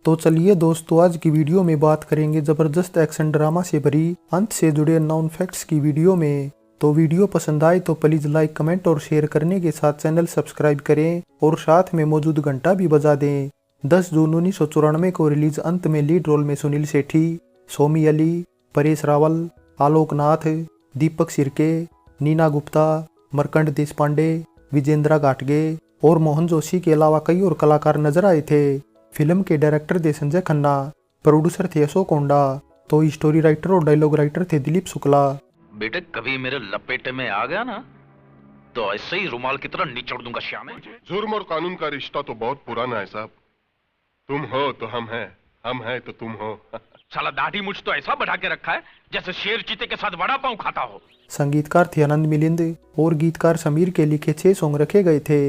तो चलिए दोस्तों, आज की वीडियो में बात करेंगे जबरदस्त एक्शन ड्रामा से भरी अंत से जुड़े अननोन फैक्ट्स की वीडियो में। तो वीडियो पसंद आए तो प्लीज लाइक, कमेंट और शेयर करने के साथ चैनल सब्सक्राइब करें और साथ में मौजूद घंटा भी बजा दें। 10 जून 1994 को रिलीज अंत में लीड रोल में सुनील शेट्टी, सोमी अली, परेश रावल, आलोक नाथ, दीपक सिरके, नीना गुप्ता, मरकंड देशपांडे, विजेंद्रा घाटगे और मोहन जोशी के अलावा कई और कलाकार नजर आए थे। फिल्म के डायरेक्टर थे संजय खन्ना, प्रोड्यूसर थे अशोक कोंडा, तो स्टोरी राइटर और डायलॉग राइटर थे दिलीप शुक्ला। बेटे कभी मेरे लपेटे में आ गया ना तो ऐसे ही रुमाल की तरह निचोड़ दूंगा श्याम। जुर्म और कानून का रिश्ता तो बहुत पुराना है साहब। तुम हो तो हम हैं तो तुम हो। साला दाढ़ी मुझ तो ऐसा बढ़ा के रखा है जैसे शेर चीते के साथ वड़ा पाव खाता हो। संगीतकार थे आनंद मिलिंद और गीतकार समीर के लिखे 6 सॉन्ग रखे गए थे।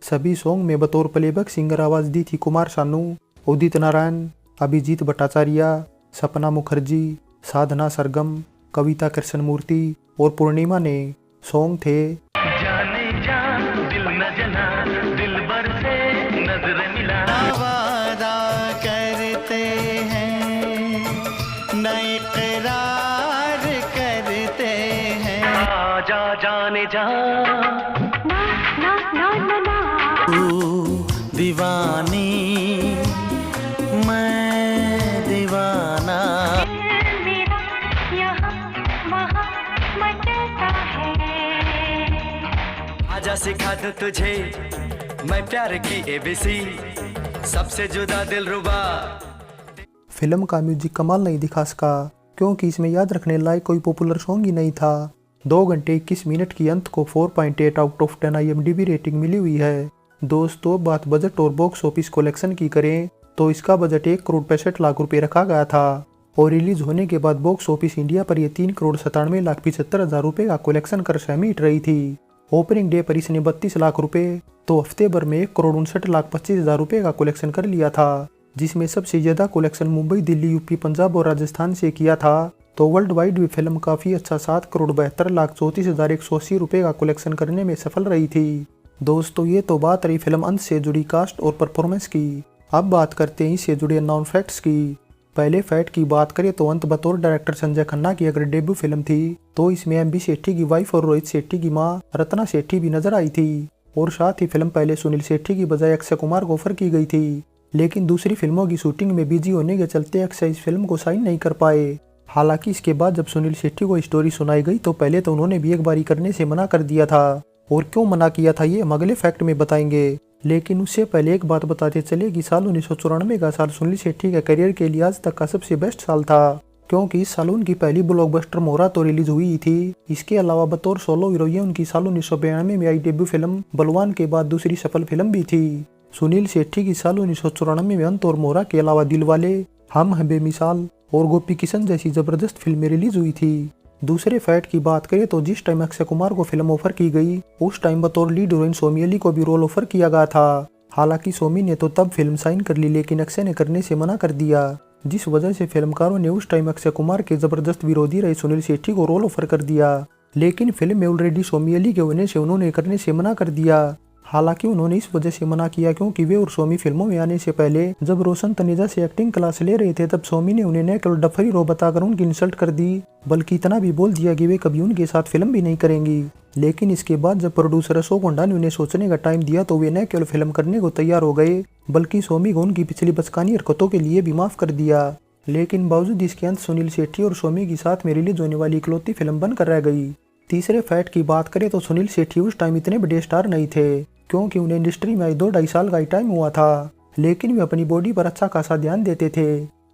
सभी सॉन्ग में बतौर प्लेबैक सिंगर आवाज दी थी कुमार सानू, उदित नारायण, अभिजीत भट्टाचार्य, सपना मुखर्जी, साधना सरगम, कविता कृष्णमूर्ति और पूर्णिमा ने। सॉन्ग थे जाने जा दिल न जना, दिलबर से नजर मिला, वादा करते हैं न इकरार करते हैं, आजा जाने जा ना ना ना ना ना, तू दीवानी मैं दीवाना, मेरा यहाँ वहाँ मचता है, आजा सिखा दूं तुझे मैं प्यार की एबीसी, सबसे जुदा दिलरुबा। फिल्म का म्यूजिक कमाल नहीं दिखा सका क्योंकि इसमें याद रखने लायक कोई पॉपुलर सॉन्ग ही नहीं था। 2 घंटे 21 मिनट की अंत को 4.8 आउट ऑफ 10 IMDb रेटिंग मिली हुई है। दोस्तों, बात बजट और बॉक्स ऑफिस कलेक्शन की करें तो इसका बजट 1 करोड़ 65 लाख रुपए रखा गया था और रिलीज होने के बाद बॉक्स ऑफिस इंडिया पर यह 3 करोड़ 97 लाख 75 हजार रुपए का कलेक्शन कर समेट रही थी। ओपनिंग डे पर इसने 32 लाख रुपए तो हफ्ते भर में 1 करोड़ 59 लाख 25 हजार रुपए का कलेक्शन कर लिया था, जिसमें सबसे ज्यादा कलेक्शन मुंबई, दिल्ली, यूपी, पंजाब और राजस्थान से किया था। तो वर्ल्ड वाइड भी फिल्म काफी अच्छा 7 करोड़ 72 लाख 34 हजार 180 रुपए का कलेक्शन करने में सफल रही थी। दोस्तों, ये तो बात रही फिल्म अंत से जुड़ी कास्ट और परफॉर्मेंस की। अब बात करते हैं इससे जुड़े नॉन फैक्ट्स की। पहले फैक्ट की बात करें तो अंत बतौर डायरेक्टर संजय खन्ना की अगर डेब्यू फिल्म थी तो इसमें MB शेट्टी की वाइफ और रोहित शेट्टी की मां रत्ना शेट्टी भी नजर आई थी और साथ ही फिल्म पहले सुनील शेट्टी की बजाय अक्षय कुमार को ऑफर की गई थी, लेकिन दूसरी फिल्मों की शूटिंग में बिजी होने के चलते अक्षय इस फिल्म को साइन नहीं कर पाए। हालांकि इसके बाद जब सुनील शेट्टी को स्टोरी सुनाई गई तो पहले तो उन्होंने भी एक बारी करने से मना कर दिया था और क्यों मना किया था ये हम अगले फैक्ट में बताएंगे। लेकिन उससे पहले एक बात बताते चले कि साल 1994 का साल सुनील शेट्टी के करियर के लिए आज तक का सबसे बेस्ट साल था, क्योंकि इस साल उनकी पहली ब्लॉकबस्टर मोहरा तो रिलीज हुई थी। इसके अलावा बतौर सोलो हीरोइन उनकी साल 1992 में आई डेब्यू फिल्म बलवान के बाद दूसरी सफल फिल्म भी थी। सुनील शेट्टी की साल 1994 में अंत और मोहरा के अलावा दिलवाले, हम हैं बेमिसाल और गोपी किशन जैसी जबरदस्त फिल्में रिलीज हुई थी। दूसरे फैक्ट की बात करें तो जिस टाइम अक्षय कुमार को फिल्म ऑफर की गई उस टाइम बतौर लीड हीरोइन सोमी अली को भी रोल ऑफर किया गया था। हालांकि सोमी ने तो तब फिल्म साइन कर ली, लेकिन अक्षय ने करने से मना कर दिया, जिस वजह से फिल्मकारों ने उस टाइम अक्षय कुमार के जबरदस्त विरोधी रहे सुनील शेट्टी को रोल ऑफर कर दिया। लेकिन फिल्म में ऑलरेडी सोमी अली के होने से उन्होंने करने से मना कर दिया। हालांकि उन्होंने इस वजह से मना किया क्योंकि वे और सोमी फिल्मों में आने से पहले जब रोशन तनेजा से एक्टिंग क्लास ले रहे थे तब सोमी ने उन्हें न केवल डफरी रो बताकर उनकी इंसल्ट कर दी, बल्कि इतना भी बोल दिया कि वे कभी उनके साथ फिल्म भी नहीं करेंगी। लेकिन इसके बाद जब प्रोड्यूसर अशोक कोंडा ने उन्हें सोचने का टाइम दिया तो वे न केवल फिल्म करने को तैयार हो गए, बल्कि सोमी को उनकी पिछली बचकानी हरकतों के लिए भी माफ कर दिया। लेकिन बावजूद इसके अंत सुनील शेट्टी और सोमी की साथ में रिलीज होने वाली इकलौती फिल्म बनकर रह गई। तीसरे फैक्ट की बात करें तो सुनील शेट्टी उस टाइम इतने बड़े स्टार नहीं थे, क्योंकि उन्हें इंडस्ट्री में 2-2.5 साल का ही टाइम हुआ था, लेकिन वे अपनी बॉडी पर अच्छा खासा ध्यान देते थे।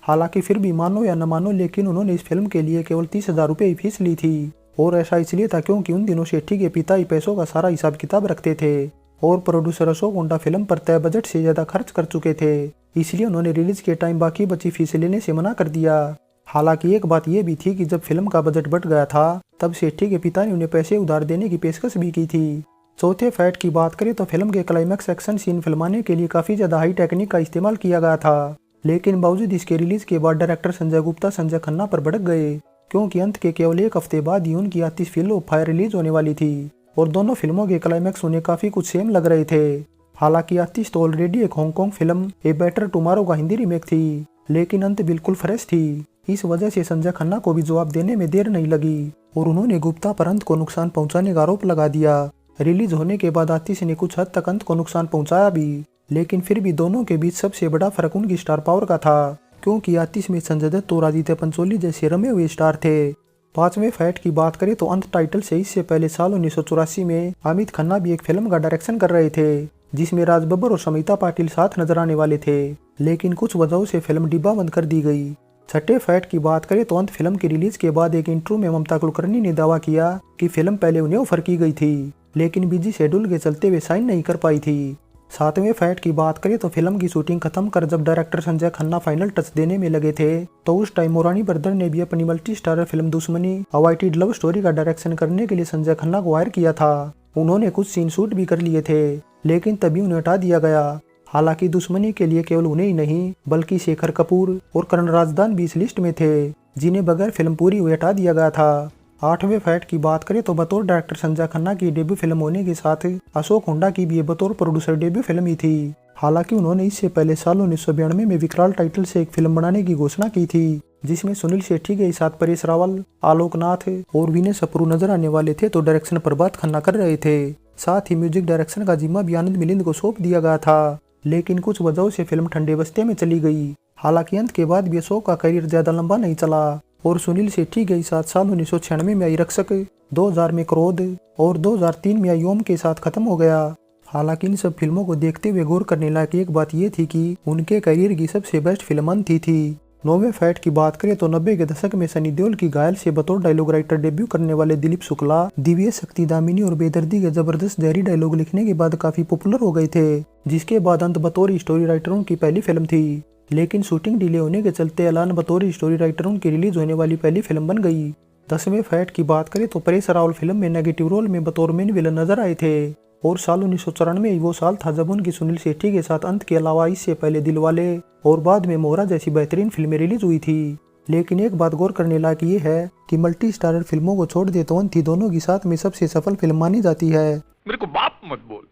हालांकि फिर भी मानो या न मानो, लेकिन उन्होंने इस फिल्म के लिए केवल 30 हजार रुपये ही फीस ली थी और ऐसा इसलिए था क्योंकि उन दिनों शेट्टी के पिता ही पैसों का सारा हिसाब किताब रखते थे और प्रोड्यूसर अशोक कोंडा फिल्म पर तय बजट से ज्यादा खर्च कर चुके थे, इसलिए उन्होंने रिलीज के टाइम बाकी बची फीस लेने से मना कर दिया। हालांकि एक बात यह भी थी कि जब फिल्म का बजट बढ़ गया था तब शेट्टी के पिता ने उन्हें पैसे उधार देने की पेशकश भी की थी। चौथे फैक्ट की बात करें तो फिल्म के क्लाइमैक्स एक्शन सीन फिल्माने के लिए काफी ज्यादा हाई टेक्निक का इस्तेमाल किया गया था, लेकिन बावजूद इसके रिलीज के बाद डायरेक्टर संजय गुप्ता संजय खन्ना पर भड़क गए, क्योंकि अंत के केवल 1 हफ्ते बाद ही उनकी आतिश फिल्म ऑफ फायर रिलीज होने वाली थी और दोनों फिल्मों के क्लाइमैक्स उन्हें काफी कुछ सेम लग रहे थे। हालांकि आतिश तो ऑलरेडी एक Hong Kong film a better tomorrow का हिंदी रीमेक थी, लेकिन अंत बिल्कुल फ्रेश थी। इस वजह से संजय खन्ना को भी जवाब देने में देर नहीं लगी और उन्होंने गुप्ता पर अंत को नुकसान पहुंचाने का आरोप लगा दिया। रिलीज होने के बाद आतिश ने कुछ हद तक अंत को नुकसान पहुंचाया भी, लेकिन फिर भी दोनों के बीच सबसे बड़ा फर्क उनकी स्टार पावर का था, क्योंकि आतिश में संजय दत्त और आदित्य पंचोली जैसे रमे हुए स्टार थे। पांचवें फैक्ट की बात करें तो अंत टाइटल से इससे पहले साल 1984 में अमित खन्ना भी एक फिल्म का डायरेक्शन कर रहे थे, जिसमें राज बब्बर और समिता पाटिल साथ नजर आने वाले थे, लेकिन कुछ वजहों से फिल्म डिब्बा बंद कर दी गई। छठे फैक्ट की बात करें तो अंत फिल्म की रिलीज के बाद एक इंटरव्यू में ममता कुलकर्णी ने दावा किया कि फिल्म पहले उन्हें ऑफर की गई थी, लेकिन बिजी शेड्यूल के चलते वे साइन नहीं कर पाई थी। सातवें फैक्ट की बात करें तो फिल्म की शूटिंग खत्म कर जब director Sanjay Khanna final touch देने में लगे थे, तो उस टाइम मोरानी ब्रदर ने भी अपनी मल्टी स्टारर फिल्म दुश्मनी अवॉइडेड लव स्टोरी का डायरेक्शन करने के लिए संजय खन्ना को हायर किया था। उन्होंने कुछ सीन शूट भी कर लिए थे, लेकिन तभी उन्हें हटा दिया गया। हालांकि दुश्मनी के लिए केवल उन्हें ही नहीं बल्कि शेखर कपूर और करण राजदान भी इस लिस्ट में थे, जिन्हें बगैर फिल्म पूरी हुई हटा दिया गया था। आठवें फैक्ट की बात करें तो बतौर डायरेक्टर संजय खन्ना की डेब्यू फिल्म होने के साथ अशोक हुंडा की भी बतौर प्रोड्यूसर डेब्यू फिल्म ही थी। हालांकि उन्होंने इससे पहले साल 1992 में विकराल टाइटल से एक फिल्म बनाने की घोषणा की थी, जिसमें सुनील शेट्टी के साथ परेश रावल, आलोक नाथ और विनय सप्रू नजर आने वाले थे, तो डायरेक्शन प्रभात खन्ना कर रहे थे। साथ ही म्यूजिक डायरेक्शन का जिम्मा भी आनंद मिलिंद को सौंप दिया गया था, लेकिन कुछ वजहों से फिल्म ठंडे बस्ते में चली गई। हालांकि अंत के बाद भी अशोक का करियर ज्यादा लंबा नहीं चला और सुनील शेट्टी के साथ साल 1996 में आई रक्षक, 2000 में क्रोध और 2003 में आई ओम के साथ खत्म हो गया। हालांकि इन सब फिल्मों को देखते हुए गौर करने लायक एक बात यह थी कि उनके करियर की सबसे बेस्ट फिल्म अंत थी। 9वें फैक्ट की बात करें तो 90 के दशक में सनी देओल की घायल से बतौर डायलॉग राइटर डेब्यू करने वाले दिलीप शुक्ला दिव्य शक्ति दामिनी और बेदर्दी के जबरदस्त जहरी डायलॉग लिखने के बाद काफी पॉपुलर हो गए थे, जिसके बाद अंत बतौर स्टोरी राइटरों की पहली फिल्म थी, लेकिन शूटिंग डिले होने के चलते ऐलान बतौर स्टोरी राइटरों की रिलीज होने वाली पहली फिल्म बन गई। 10वें फैक्ट की बात करें तो परेश रावल फिल्म में नेगेटिव रोल में बतौर मेन विलन नजर आए थे और साल 1994 वो साल था जब उनकी सुनील शेट्टी के साथ अंत के अलावा इससे पहले दिलवाले और बाद में मोहरा जैसी बेहतरीन फिल्में रिलीज हुई थी। लेकिन एक बात गौर करने लायक ये है कि मल्टी स्टारर फिल्मों को छोड़ दे तो अंत ही दोनों की साथ में सबसे सफल फिल्म मानी जाती है। मेरे को बाप मत बोल,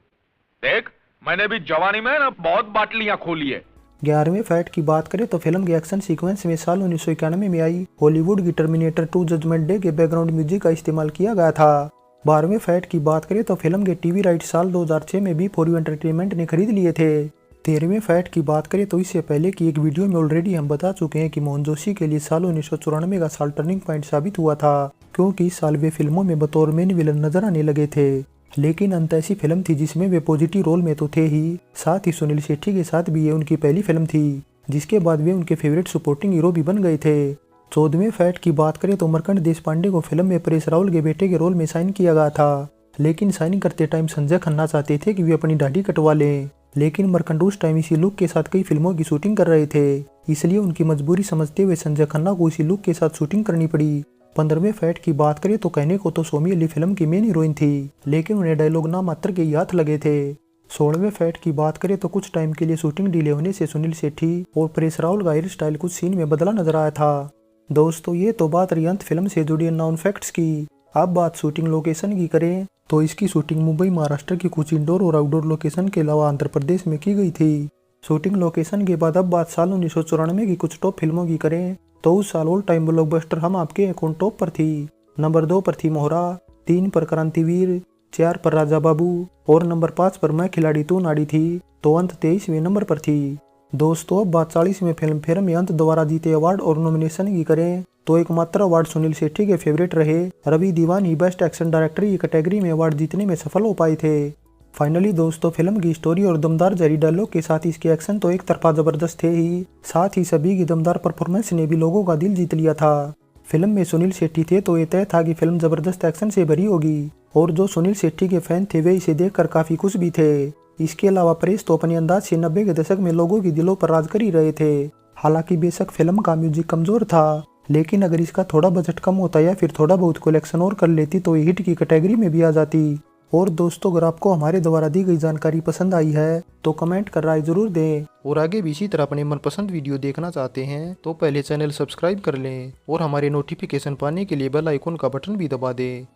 देख मैंने भी जवानी में ना बहुत बाटलियां खोली है। 11वें फैक्ट की बात करें तो फिल्म के एक्शन सीक्वेंस में साल 1991 में आई हॉलीवुड की टर्मिनेटर 2 जजमेंट डे के बैकग्राउंड म्यूजिक का इस्तेमाल किया गया था। 12वें फैक्ट की बात करें तो फिल्म के टीवी राइट साल 2006 में भी फॉर यू एंटरटेनमेंट ने खरीद लिए थे। 13वें फैक्ट की बात करें तो इससे पहले की एक वीडियो में ऑलरेडी हम बता चुके हैं कि मोहन जोशी के लिए साल 1994 का साल टर्निंग पॉइंट साबित हुआ था, क्योंकि इस साल वे फिल्मों में बतौर मेन विलन नजर आने लगे थे। लेकिन अंत ऐसी फिल्म थी जिसमें वे पॉजिटिव रोल में तो थे ही, साथ ही सुनील शेट्टी के साथ भी ये उनकी पहली फिल्म थी, जिसके बाद वे उनके फेवरेट सपोर्टिंग हीरो भी बन गए थे। 14वें फैक्ट की बात करें तो मरकंड देशपांडे को फिल्म में परेश रावल के बेटे के रोल में साइन किया गया था, लेकिन साइन करते टाइम संजय खन्ना चाहते थे कि वे अपनी दाढ़ी कटवा लें, लेकिन मरकंड उस टाइम इसी लुक के साथ कई फिल्मों की शूटिंग कर रहे थे, इसलिए उनकी मजबूरी समझते हुए संजय खन्ना को इसी लुक के साथ शूटिंग करनी पड़ी। 15वें फैक्ट की बात करें तो कहने को तो सोमी अली फिल्म की मेन हीरोइन थी, लेकिन उन्हें डायलॉग ना मात्र के ही हाथ लगे थे। 16वें फैक्ट की बात करें तो कुछ टाइम के लिए शूटिंग डिले होने से सुनील शेट्टी और परेश रावल का हेयर स्टाइल कुछ सीन में बदला नजर आया था। दोस्तों ये तो बात रही अंत फिल्म से जुड़ी अननोन फैक्ट्स की। अब बात शूटिंग लोकेशन की करें तो इसकी शूटिंग मुंबई महाराष्ट्र की कुछ इंडोर और आउटडोर लोकेशन के अलावा आंध्र प्रदेश में की गई थी। शूटिंग लोकेशन के बाद अब बात साल 1994 की कुछ टॉप फिल्मों की करें तो उस साल ऑल टाइम ब्लॉकबस्टर हम आपके हैं कौन टॉप पर थी। नंबर 2 पर थी मोहरा, 3 पर क्रांतिवीर, 4 पर राजा बाबू और नंबर 5 पर मैं खिलाड़ी तू नाड़ी थी, तो अंत 23वें नंबर पर थी। दोस्तों अब बात 40वें फिल्म फेयर में अंत द्वारा जीते अवार्ड और नॉमिनेशन की करें तो एकमात्र अवार्ड सुनील शेट्टी के फेवरेट रहे रवि दीवानी बेस्ट एक्शन डायरेक्टर की कैटेगरी में अवार्ड जीतने में सफल हो पाए थे। फाइनली दोस्तों फिल्म की स्टोरी और दमदार जहरी डायलॉग के साथ इसके एक्शन तो एक तरफा जबरदस्त थे ही, साथ ही सभी की दमदार परफॉर्मेंस ने भी लोगों का दिल जीत लिया था। फिल्म में सुनील शेट्टी थे तो ये तय था कि फिल्म जबरदस्त एक्शन से भरी होगी और जो सुनील शेट्टी के फैन थे वे इसे देखकर काफी खुश भी थे। इसके अलावा परेश तो अपने अंदाज से 90 के दशक में लोगों की दिलों पर राज कर ही रहे थे। हालांकि बेशक फिल्म का म्यूजिक कमजोर था, लेकिन अगर इसका थोड़ा बजट कम होता या फिर थोड़ा बहुत कलेक्शन और कर लेती तो ये हिट की कैटेगरी में भी आ जाती। और दोस्तों अगर आपको हमारे द्वारा दी गई जानकारी पसंद आई है तो कमेंट कर राय जरूर दें, और आगे भी इसी तरह अपने मनपसंद वीडियो देखना चाहते हैं तो पहले चैनल सब्सक्राइब कर लें और हमारे नोटिफिकेशन पाने के लिए बेल आइकन का बटन भी दबा दें।